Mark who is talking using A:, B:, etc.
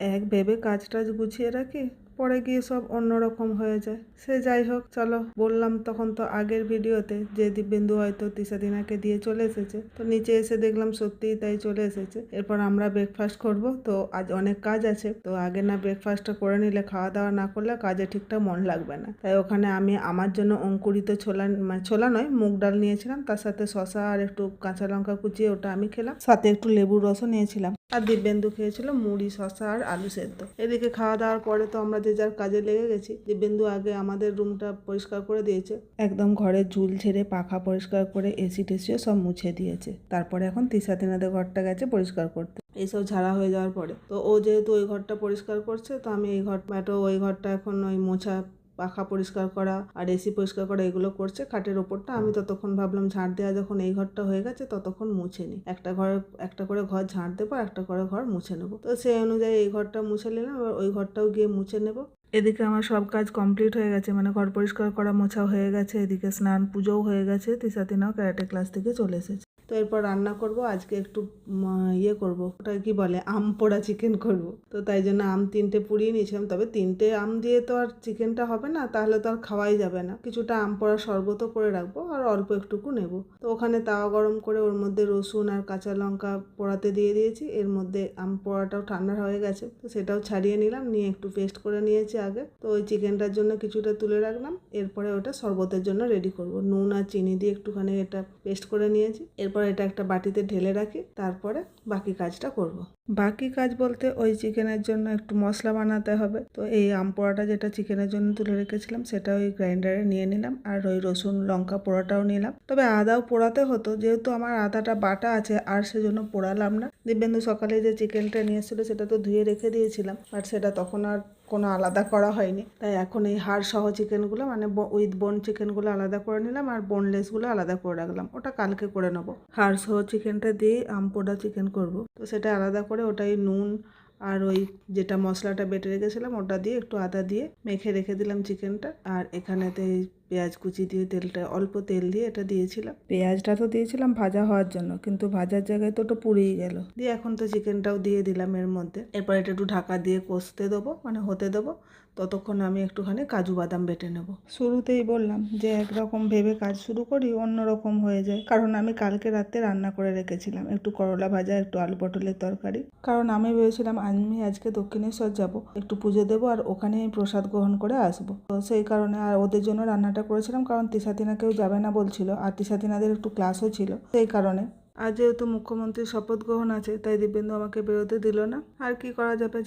A: এক ভেবে কাজ টাজ গুছিয়ে রাখি, পরে গিয়ে সব অন্যরকম হয়ে যায়। সে যাই হোক, চলো। বললাম তখন তো আগের ভিডিওতে যে দিব্যেন্দু হয়তো তিশাদিনাকে দিয়ে চলে এসেছে, তো নিচে এসে দেখলাম সত্যিই তাই চলে এসেছে। এরপর আমরা ব্রেকফাস্ট করব, তো আজ অনেক কাজ আছে, তো আগে না ব্রেকফাস্টটা করে নিলে, খাওয়া দাওয়া না করলে কাজে ঠিকঠাক মন লাগবে না। তাই ওখানে আমি আমার জন্য অঙ্কুরিত ছোলা, মানে ছোলা নয়, মুগ ডাল নিয়েছিলাম, তার সাথে শশা আর একটু কাঁচা লঙ্কা কুচিয়ে ওটা আমি খেলাম, সাথে একটু লেবুর রসও নিয়েছিলাম। আর দিব্যেন্দু খেয়েছিল মুড়ি, শশা আর আলু সেদ্ধ। এদিকে খাওয়া দাওয়ার পরে তো আমরা যে যার কাজে লেগে গেছি। দিব্যেন্দু আগে আমাদের রুমটা পরিষ্কার করে দিয়েছে, একদম ঘরের ঝুল ঝেড়ে পাখা পরিষ্কার করে এসি টেসিও সব মুছে দিয়েছে। তারপরে এখন তিশাদিনাদের ঘরটা গেছে পরিষ্কার করতে। এইসব ঝাড়া হয়ে যাওয়ার পরে তো ও যেহেতু ওই ঘরটা পরিষ্কার করছে, তো আমি এই ঘরটা, ওই ঘরটা এখন ওই মোছা, পাখা পরিষ্কার করা আর এসি পরিষ্কার করা এগুলো করছে খাটের ওপরটা। আমি ততক্ষণ ভাবলাম ঝাড় দেওয়া যখন এই ঘরটা হয়ে গেছে ততক্ষণ মুছে নিই, একটা করে ঘর ঝাড় দেবো, একটা করে ঘর মুছে নেবো। তো সেই অনুযায়ী এই ঘরটা মুছে নিলাম, এবার ওই ঘরটাও গিয়ে মুছে নেবো। এদিকে আমার সব কাজ কমপ্লিট হয়ে গেছে, মানে ঘর পরিষ্কার করা মোছাও হয়ে গেছে, এদিকে স্নান পুজোও হয়ে গেছে, তিশাদিনাও ক্যারাটে ক্লাস থেকে চলে এসেছে। তো এরপর রান্না করব আজকে একটু ইয়ে করব, ওটা কি বলে, আম পোড়া চিকেন করব। তো তাই জন্য আম 3টে পুড়িয়ে নিয়েছিলাম, তবে 3টে আম দিয়ে তো আর চিকেনটা হবে না, তাহলে তো আর খাওয়াই যাবে না। কিছুটা আম পোড়া শরবতও করে রাখবো আর অল্প একটুকু নেব। তো ওখানে তাওয়া গরম করে ওর মধ্যে রসুন আর কাঁচা লঙ্কা পোড়াতে দিয়ে দিয়েছি। এর মধ্যে আম পোড়াটাও ঠান্ডা হয়ে গেছে, তো সেটাও ছাড়িয়ে নিলাম, নিয়ে একটু পেস্ট করে নিয়েছি আগে। তো ওই চিকেনটার জন্য কিছুটা তুলে রাখলাম, এরপরে ওটা শরবতের জন্য রেডি করব। নুন আর চিনি দিয়ে একটুখানি এটা পেস্ট করে নিয়েছি। এরপর এটা একটা বাটিতে ঢেলে রাখি, তারপরে বাকি কাজটা করব। বাকি কাজ বলতে ওই চিকেনের জন্য একটু মশলা বানাতে হবে। তো এই আম পোড়াটা যেটা চিকেনের জন্য তুলে রেখেছিলাম সেটা ওই গ্রাইন্ডারে নিয়ে নিলাম, আর ওই রসুন লঙ্কা পোড়াটাও নিলাম। তবে আদাও পোড়াতে হতো, যেহেতু আমার আদাটা বাটা আছে আর সেজন্য পোড়ালাম না। দিব্যেন্দু সকালে যে চিকেনটা নিয়ে এসেছিলো সেটা তো ধুয়ে রেখে দিয়েছিলাম, বাট সেটা তখন আর কোনো আলাদা করা হয়নি। তাই এখন এই হাড় সহ চিকেনগুলো, মানে উইথ বোন চিকেনগুলো আলাদা করে নিলাম, আর বোনলেসগুলো আলাদা করে রাখলাম। ওটা কালকে করে নেবো। হাড় সহ চিকেনটা দিয়ে আম পোড়া চিকেন করব, তো সেটা আলাদা করে ওটাই নুন আর ওই যেটা মশলাটা বেটে রেখেছিলাম ওটা দিয়ে একটু আদা দিয়ে মেখে রেখে দিলাম চিকেনটা। আর এখানেতে পেঁয়াজ কুচি দিয়ে তেলটা, অল্প তেল দিয়ে এটা দিয়েছিলাম। পেঁয়াজটা তো দিয়েছিলাম ভাজা হওয়ার জন্য, কিন্তু ভাজার জায়গায় তো ওটা পুড়েই গেল। দিয়ে এখন তো চিকেনটাও দিয়ে দিলাম এর মধ্যে। এরপর এটা একটু ঢাকা দিয়ে কষতে দেবো, মানে হতে দেবো। ততক্ষণ আমি একটুখানি কাজু বাদাম বেটে নেব। শুরুতেই বললাম যে একরকম ভেবে কাজ শুরু করি, অন্যরকম হয়ে যায়। কারণ আমি কালকে রাতে রান্না করে রেখেছিলাম একটু করলা ভাজা, একটু আলু পটলের তরকারি। কারণ আমি ভেবেছিলাম আমি আজকে দক্ষিণেশ্বর যাব, একটু পুজো দেবো আর ওখানে প্রসাদ গ্রহণ করে আসবো। তো সেই কারণে আর ওদের জন্য রান্নাটা করেছিলাম, কারণ তিশাদিনা কেউ যাবে না বলছিল, আর তিশাদিনাদের একটু ক্লাসও ছিল, সেই কারণে। আর যেহেতু মুখ্যমন্ত্রীর শপথ গ্রহণ আছে, তাই দিব্যেন্দু আমাকে বেরোতে দিল না। আর কি করা যাবে,